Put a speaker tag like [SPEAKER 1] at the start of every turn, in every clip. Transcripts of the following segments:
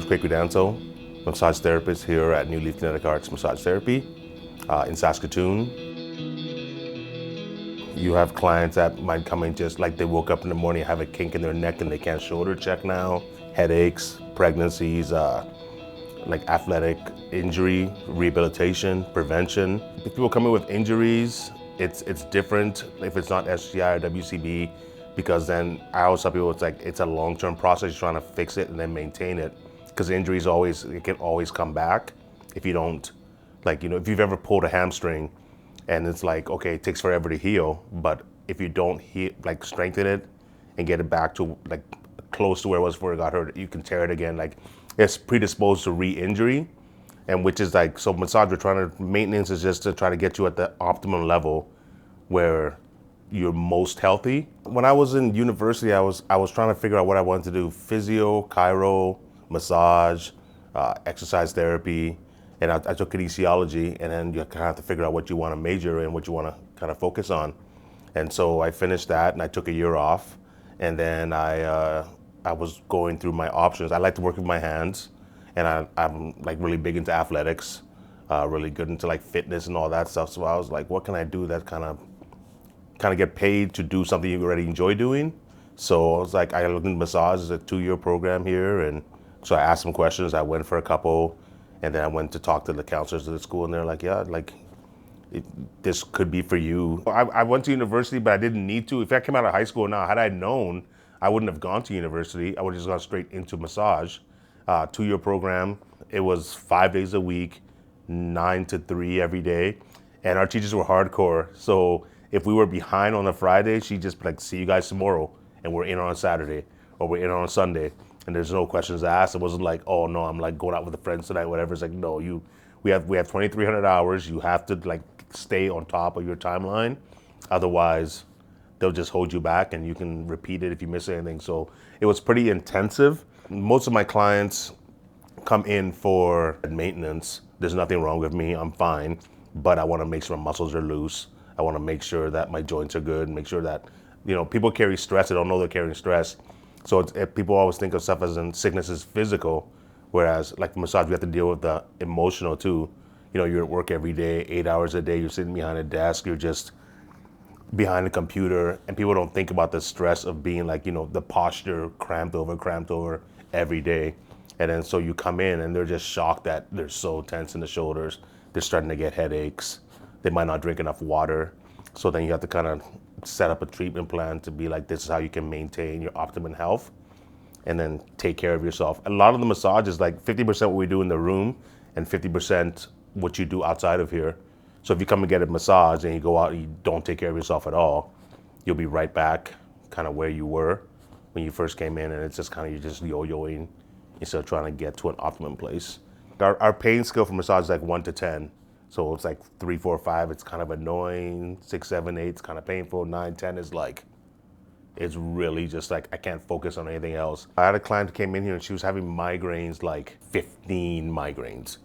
[SPEAKER 1] name is Kwaku Danso, massage therapist here at Leaf Kinetic Arts Massage Therapy in Saskatoon. You have clients that might come in just like they woke up in the morning, have a kink in their neck and they can't shoulder check now, headaches, pregnancies, like athletic injury, rehabilitation, prevention. If people come in with injuries, it's different if it's not SGI or WCB, because then I always tell people it's a long-term process. You're trying to fix it and then maintain it, because injuries it can always come back if you don't, if you've ever pulled a hamstring and it's like, okay, it takes forever to heal, but if you don't strengthen it and get it back to close to where it was before it got hurt, you can tear it again. It's predisposed to re-injury, and which is so massage, maintenance is just to try to get you at the optimum level where you're most healthy. When I was in university, I was trying to figure out what I wanted to do: physio, chiro, massage, exercise therapy, and I took kinesiology, and then you kind of have to figure out what you want to major in, what you want to kind of focus on. And so I finished that, and I took a year off, and then I was going through my options. I like to work with my hands, and I'm really big into athletics, really good into fitness and all that stuff. So I was like, what can I do that kind of get paid to do something you already enjoy doing? So I was like, I looked into massage. It's a 2-year program here, and so I asked some questions. I went for a couple, and then I went to talk to the counselors at the school, and they're like, yeah, this could be for you. I went to university, but I didn't need to. If I came out of high school now, had I known, I wouldn't have gone to university. I would have just gone straight into massage. 2-year program. It was 5 days a week, 9 to 3 every day. And our teachers were hardcore. So if we were behind on a Friday, she'd just be like, see you guys tomorrow. And we're in on a Saturday, or we're in on a Sunday. And there's no questions asked. It wasn't like, oh no, I'm going out with the friends tonight, whatever. It's like, no, we have 2,300 hours. You have to stay on top of your timeline. Otherwise, they'll just hold you back, and you can repeat it if you miss anything. So it was pretty intensive. Most of my clients come in for maintenance. There's nothing wrong with me, I'm fine, but I wanna make sure my muscles are loose. I wanna make sure that my joints are good, make sure that, people carry stress, they don't know they're carrying stress. So people always think of stuff as in sickness is physical, whereas massage, we have to deal with the emotional too. You're at work every day, 8 hours a day, you're sitting behind a desk, you're just behind a computer, and people don't think about the stress of being the posture cramped over every day. And then so you come in and they're just shocked that they're so tense in the shoulders, they're starting to get headaches, they might not drink enough water. So then you have to kind of set up a treatment plan to be this is how you can maintain your optimum health and then take care of yourself. A lot of the massage is 50% what we do in the room and 50% what you do outside of here. So if you come and get a massage and you go out and you don't take care of yourself at all, you'll be right back kind of where you were when you first came in, and it's just you're just yo-yoing instead of trying to get to an optimum place. Our pain scale for massage is 1 to 10. So it's 3, 4, 5, it's kind of annoying. 6, 7, 8, it's kind of painful. 9, 10 is it's really just I can't focus on anything else. I had a client who came in here and she was having migraines, 15 migraines.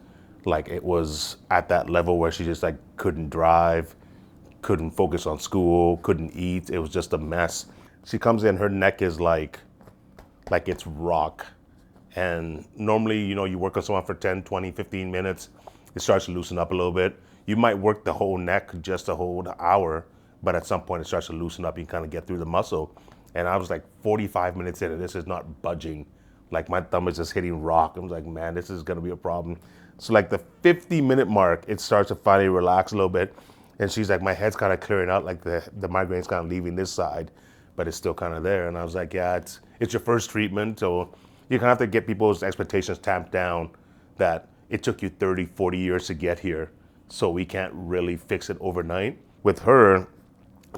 [SPEAKER 1] It was at that level where she just couldn't drive, couldn't focus on school, couldn't eat. It was just a mess. She comes in, her neck is like it's rock. And normally, you work on someone for 10, 20, 15 minutes, it starts to loosen up a little bit. You might work the whole neck just a whole hour, but at some point it starts to loosen up. You kind of get through the muscle. And I was 45 minutes in and this is not budging. My thumb is just hitting rock. I was like, man, this is gonna be a problem. So the 50-minute mark, it starts to finally relax a little bit. And she's like, my head's kind of clearing out, the migraine's kind of leaving this side, but it's still kind of there. And I was like, yeah, it's your first treatment. So you kind of have to get people's expectations tamped down that it took you 30, 40 years to get here. So we can't really fix it overnight. With her,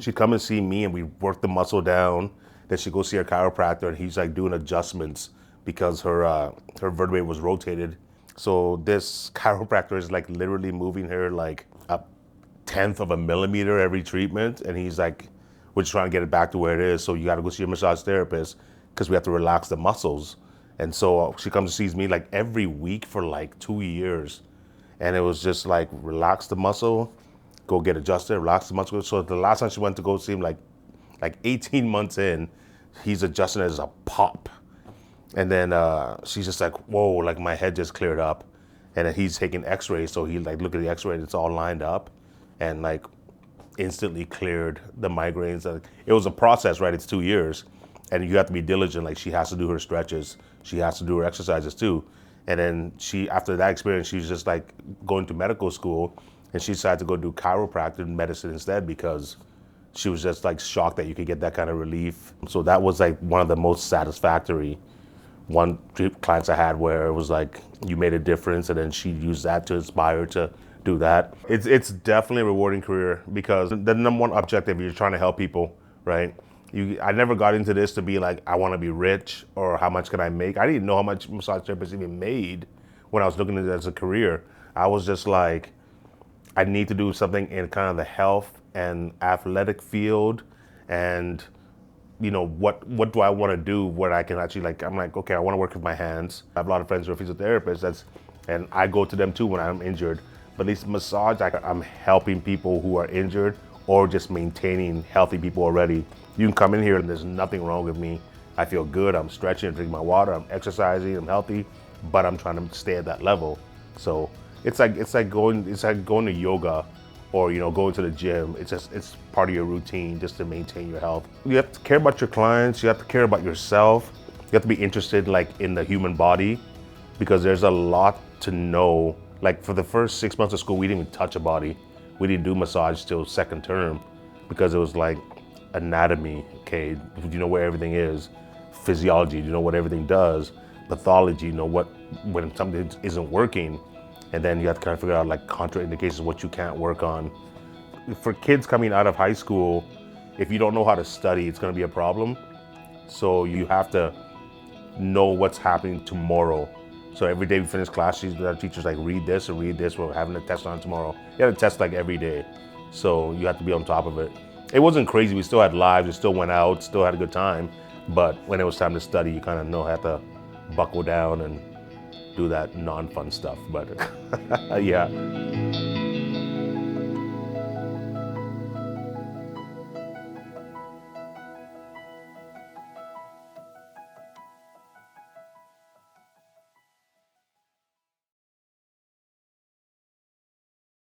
[SPEAKER 1] she'd come and see me and we work the muscle down. Then she'd go see her chiropractor and he's doing adjustments because her vertebrae was rotated. So this chiropractor is literally moving her a 1/10 of a millimeter every treatment. And he's we're just trying to get it back to where it is. So you got to go see your massage therapist because we have to relax the muscles. And so she comes and sees me every week for 2 years. And it was just relax the muscle, go get adjusted, relax the muscle. So the last time she went to go see him 18 months in, he's adjusting as a pop. And then she's just like, whoa, like my head just cleared up. And then he's taking x-rays, so he like look at the x-ray and it's all lined up and like instantly cleared the migraines. It was a process, right? It's 2 years and you have to be diligent. Like she has to do her stretches, she has to do her exercises too. And then she, after that experience, she's just like going to medical school and she decided to go do chiropractic medicine instead because she was just like shocked that you could get that kind of relief. So that was like one of the most satisfactory clients I had where it was like you made a difference and then she used that to inspire to do that. It's definitely a rewarding career because the number one objective, you're trying to help people, right? I never got into this to be like, I want to be rich or how much can I make. I didn't know how much massage therapists even made when I was looking at it as a career. I was just like, I need to do something in kind of the health and athletic field, and you know, what do I want to do where I can actually like, I'm like, okay, I want to work with my hands. I have a lot of friends who are physiotherapists, and I go to them too when I'm injured. But at least massage, I'm helping people who are injured or just maintaining healthy people already. You can come in here and there's nothing wrong with me. I feel good, I'm stretching, drinking my water, I'm exercising, I'm healthy, but I'm trying to stay at that level. So it's like going to yoga or, you know, going to the gym. It's part of your routine just to maintain your health. You have to care about your clients, you have to care about yourself. You have to be interested like in the human body because there's a lot to know. Like for the first 6 months of school, we didn't even touch a body. We didn't do massage till second term because it was like anatomy, okay, do you know where everything is? Physiology, do you know what everything does? Pathology, you know what, when something isn't working. And then you have to kind of figure out like contraindications, what you can't work on. For kids coming out of high school, if you don't know how to study, it's gonna be a problem. So you have to know what's happening tomorrow. So every day we finish class, our teachers like, read this or read this, we're having a test on tomorrow. You have a test like every day. So you have to be on top of it. It wasn't crazy, we still had lives, we still went out, still had a good time. But when it was time to study, you kind of know how to buckle down and do that non-fun stuff, but yeah.